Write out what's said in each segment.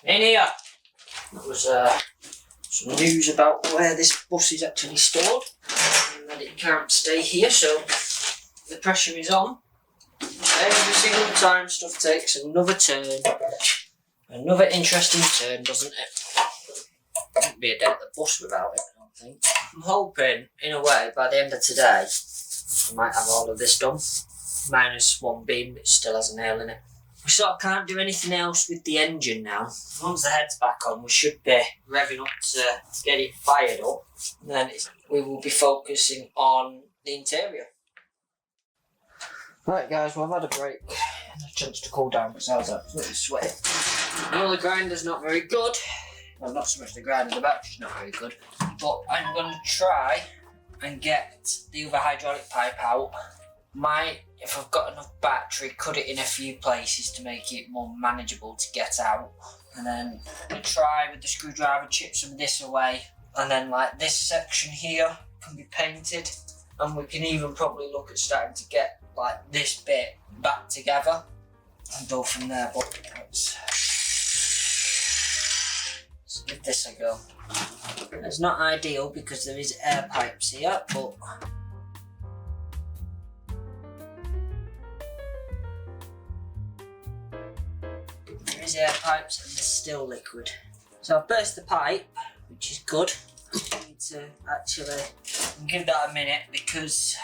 In here! That was some news about where this bus is actually stored and that it can't stay here, so the pressure is on. Every single time stuff takes another turn, another interesting turn, doesn't it? Wouldn't be a day at the bus without it, I don't think. I'm hoping, in a way, by the end of today, I might have all of this done. Minus one beam, but it still has a nail in it. We sort of can't do anything else with the engine now. Once the head's back on, we should be revving up to get it fired up. And then we will be focusing on the interior. Right guys, well I've had a break and a chance to cool down because I was absolutely sweaty. No, the grinder's not very good. Well, not so much the grinder, the battery's not very good. But I'm going to try and get the other hydraulic pipe out. If I've got enough battery, cut it in a few places to make it more manageable to get out. And then try with the screwdriver, chip some of this away. And then like this section here can be painted. And we can even probably look at starting to get like this bit back together and go from there. But let's give this a go. It's not ideal because there is air pipes here, but there is air pipes and there's still liquid. So I've burst the pipe, which is good. I need to actually give that a minute because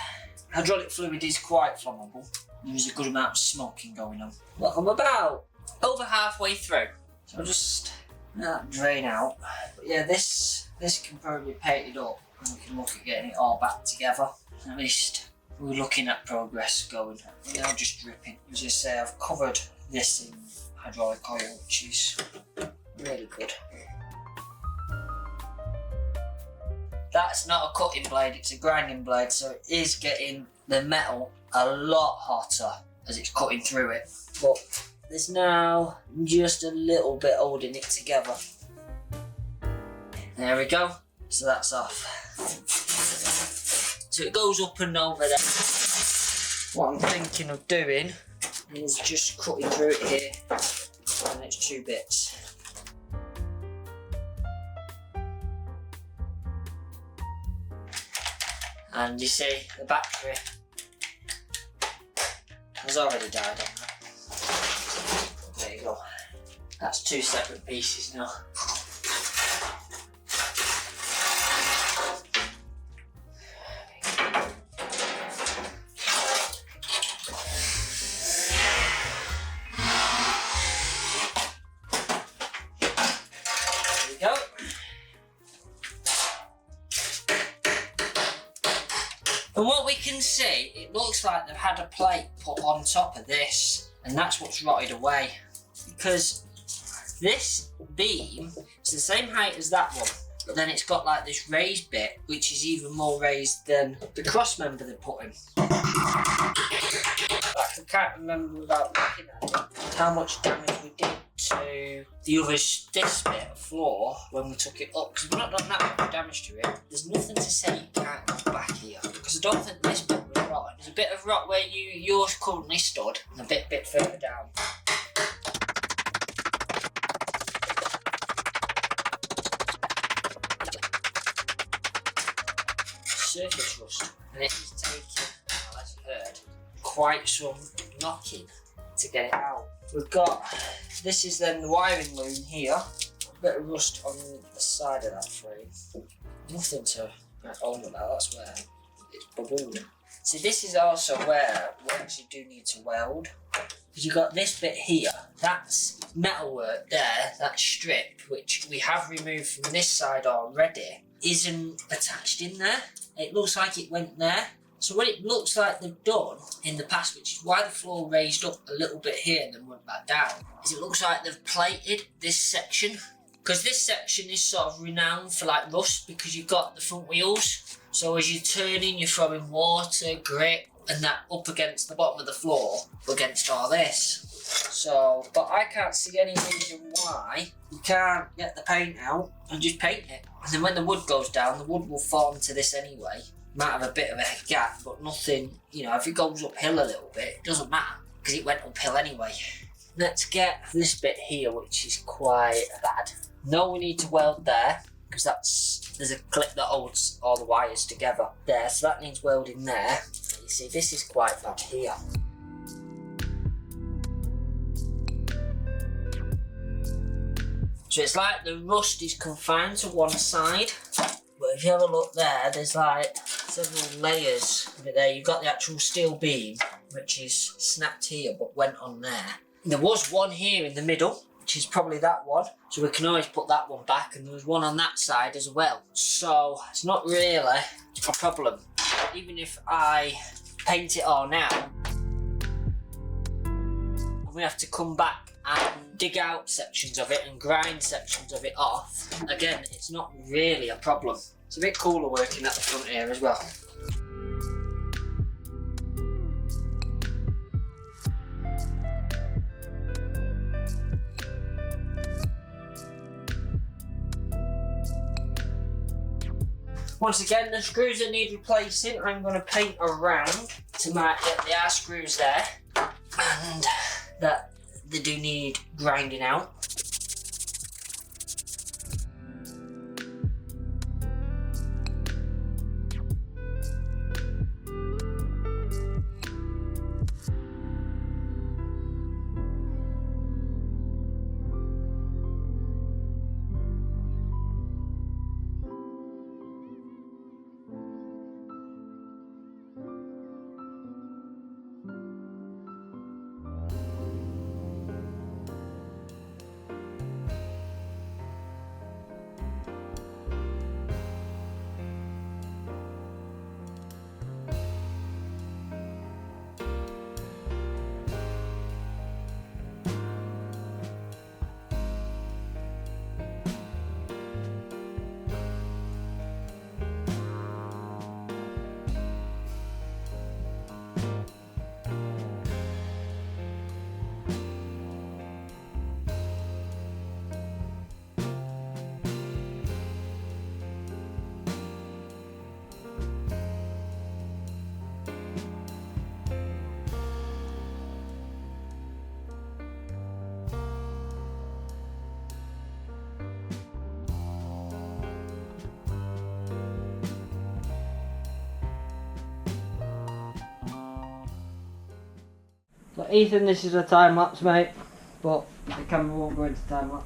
hydraulic fluid is quite flammable. There's a good amount of smoking going on. But I'm about over halfway through, so I'll just let that drain out. But yeah, this can probably be painted up and we can look at getting it all back together. At least we're looking at progress going. Now just dripping. As I say, I've covered this in hydraulic oil, which is really good. That's not a cutting blade, it's a grinding blade, so it is getting the metal a lot hotter as it's cutting through it. But there's now just a little bit holding it together. There we go, so that's off. So it goes up and over there. What I'm thinking of doing is just cutting through it here, and it's two bits. And you see, the battery has already died on that. There you go. That's two separate pieces now. There we go. And what we can see, it looks like they've had a plate put on top of this, and that's what's rotted away. Because this beam is the same height as that one, but then it's got like this raised bit, which is even more raised than the cross member they put in. Like, I can't remember without looking at it how much damage we did to the other this bit of floor when we took it up, because we've not done that much damage to it. There's nothing to say you can't go back here, because I don't think this bit was rotten. There's a bit of rot where yours currently stood, and a bit further down. Surface rust, and it is taking, well, as you heard, quite some knocking to get it out. We've got, this is then the wiring loom here, a bit of rust on the side of that frame. Nothing to write home about, that's where it's bubbled. See, this is also where we actually do need to weld. Because you've got this bit here, that's metalwork there, that strip, which we have removed from this side already, isn't attached in there. It looks like it went there. So what it looks like they've done in the past, which is why the floor raised up a little bit here and then went back down, is it looks like they've plated this section. Because this section is sort of renowned for like rust, because you've got the front wheels. So as you're turning, you're throwing water, grit, and that up against the bottom of the floor, against all this. So, but I can't see any reason why you can't get the paint out and just paint it. And then when the wood goes down, the wood will form to this anyway. Might have a bit of a gap, but nothing, you know, if it goes uphill a little bit, it doesn't matter, because it went uphill anyway. let's get this bit here, which is quite bad. No, we need to weld there, because there's a clip that holds all the wires together there, so that needs welding there. You see, this is quite bad here. So it's like the rust is confined to one side, but if you have a look there, there's like several layers of it there. You've got the actual steel beam, which is snapped here but went on there. There was one here in the middle, which is probably that one, so we can always put that one back, and there was one on that side as well. So it's not really a problem. Even if I paint it all now, we have to come back and dig out sections of it and grind sections of it off. Again, it's not really a problem. It's a bit cooler working at the front here as well. Once again, the screws that need replacing, I'm going to paint around to mark that there are screws there and that they do need grinding out. So Ethan, this is a time lapse, mate, but the camera won't go into time lapse.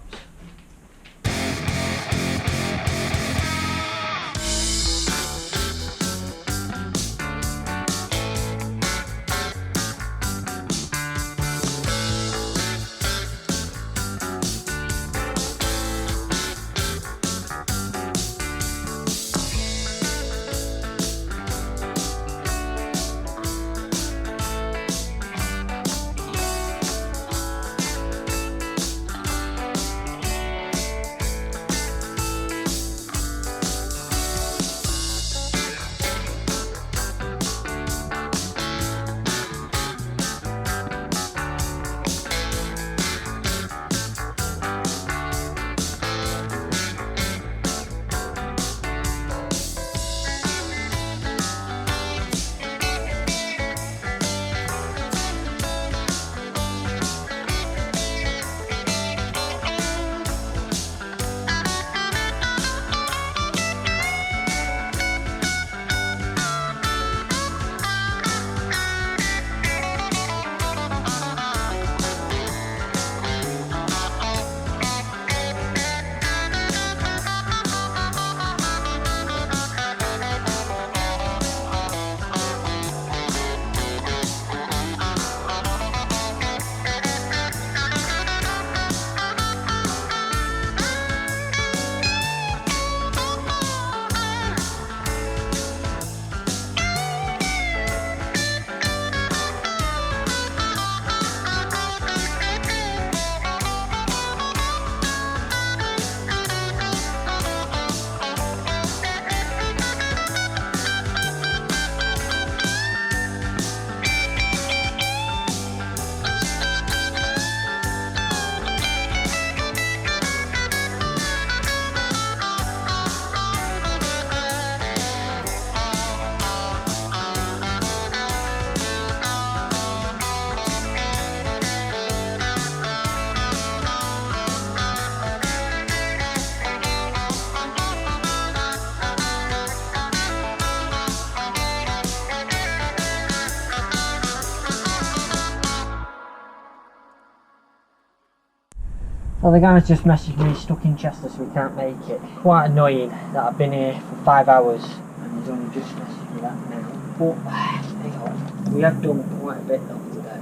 So the guy's just messaged me, he's stuck in Chester so we can't make it. Quite annoying that I've been here for 5 hours and he's only just messaged me that now. But hey, we have done quite a bit though today.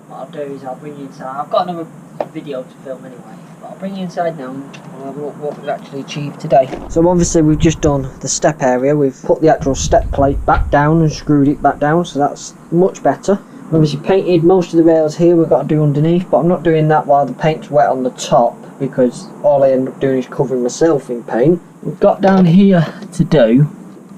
What I'll do is I'll bring you inside. I've got another video to film anyway, but I'll bring you inside now and we'll have a look what we've actually achieved today. So obviously we've just done the step area. We've put the actual step plate back down and screwed it back down, so that's much better. Obviously painted most of the rails here we've got to do underneath, but I'm not doing that while the paint's wet on the top because all I end up doing is covering myself in paint. We've got down here to do,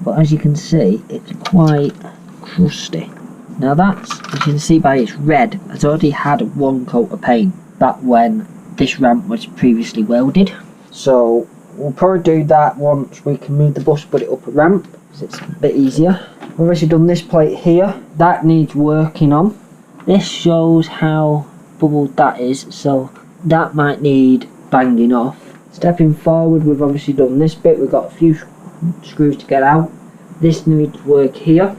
but as you can see it's quite crusty. Now that's, as you can see by its red, it's already had one coat of paint back when this ramp was previously welded. So we'll probably do that once we can move the bus, put it up a ramp, so it's a bit easier. We've actually done this plate here, that needs working on. This shows how bubbled that is, so that might need banging off. Stepping forward, we've obviously done this bit, we've got a few screws to get out. This needs work here.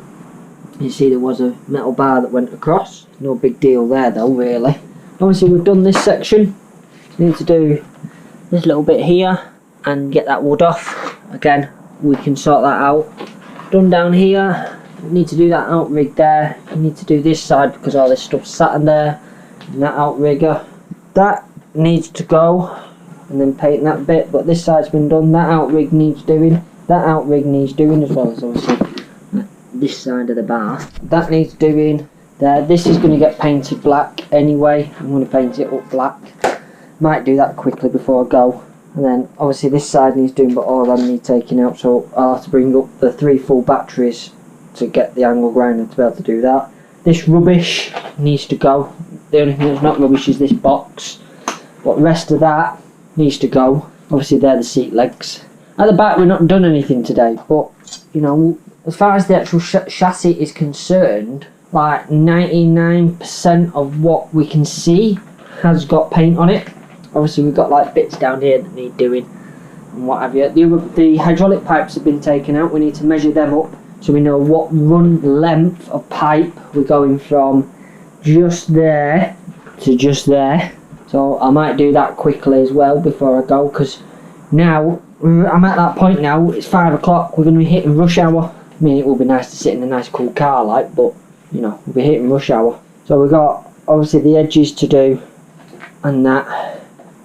You see there was a metal bar that went across, no big deal there though really. Obviously we've done this section, need to do this little bit here and get that wood off. Again, we can sort that out. Done down here, we need to do that outrigger there. We need to do this side because all this stuff's sat in there, and that outrigger. That needs to go, and then paint that bit, but this side's been done. That outrig needs doing, that outrig needs doing as well as obviously this side of the bar. That needs doing there. This is going to get painted black anyway. I'm going to paint it up black. Might do that quickly before I go. And then obviously this side needs doing, but all of them need taking out, so I'll have to bring up the 3 full batteries to get the angle grinder to be able to do that. This rubbish needs to go. The only thing that's not rubbish is this box, but the rest of that needs to go. Obviously they're the seat legs. At the back we've not done anything today, but you know, as far as the actual chassis is concerned, like 99% of what we can see has got paint on it. Obviously we've got like bits down here that need doing and what have you. The hydraulic pipes have been taken out. We need to measure them up so we know what run length of pipe we're going from just there to just there. So I might do that quickly as well before I go, because now I'm at that point now, it's 5 o'clock, we're going to be hitting rush hour. I mean, it would be nice to sit in a nice cool car like, but you know, we'll be hitting rush hour. So we've got obviously the edges to do and that.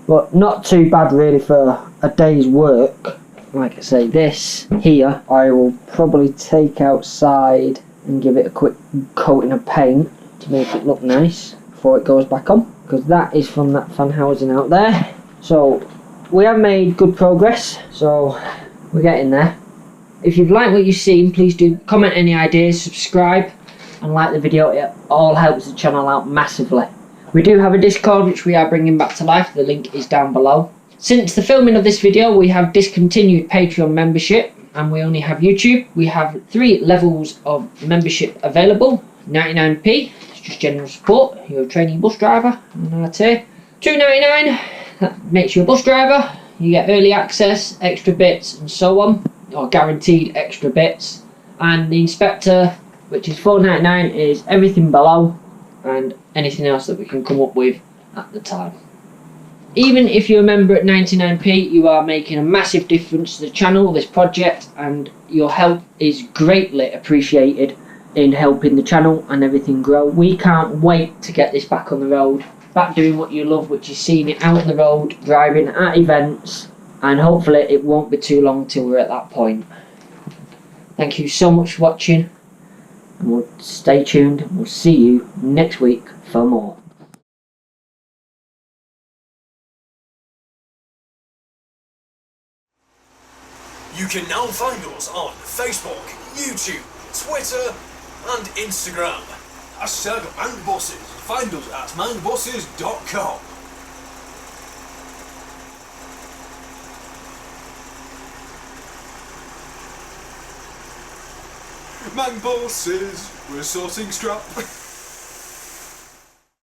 But not too bad really for a day's work. Like I say, this here I will probably take outside and give it a quick coating of paint to make it look nice before it goes back on, because that is from that fan housing out there. So we have made good progress, so we're getting there. If you've liked what you've seen, please do comment any ideas, subscribe and like the video. It all helps the channel out massively. We do have a Discord which we are bringing back to life, the link is down below. Since the filming of this video we have discontinued Patreon membership and we only have YouTube. We have 3 levels of membership available. 99p, it's just general support, you're a trainee bus driver, and RT. $2.99, that makes you a bus driver. You get early access, extra bits and so on, or guaranteed extra bits. And the inspector, which is $4.99, is everything below and anything else that we can come up with at the time. Even if you're a member at 99p, you are making a massive difference to the channel, this project, and your help is greatly appreciated in helping the channel and everything grow. We can't wait to get this back on the road, back doing what you love, which is seeing it out on the road, driving at events, and hopefully it won't be too long till we're at that point. Thank you so much for watching, and we'll stay tuned. We'll see you next week for more. You can now find us on Facebook, YouTube, Twitter and Instagram. Hashtag MangBosses. Find us at mangbosses.com. MangBosses, we're sorting scrap.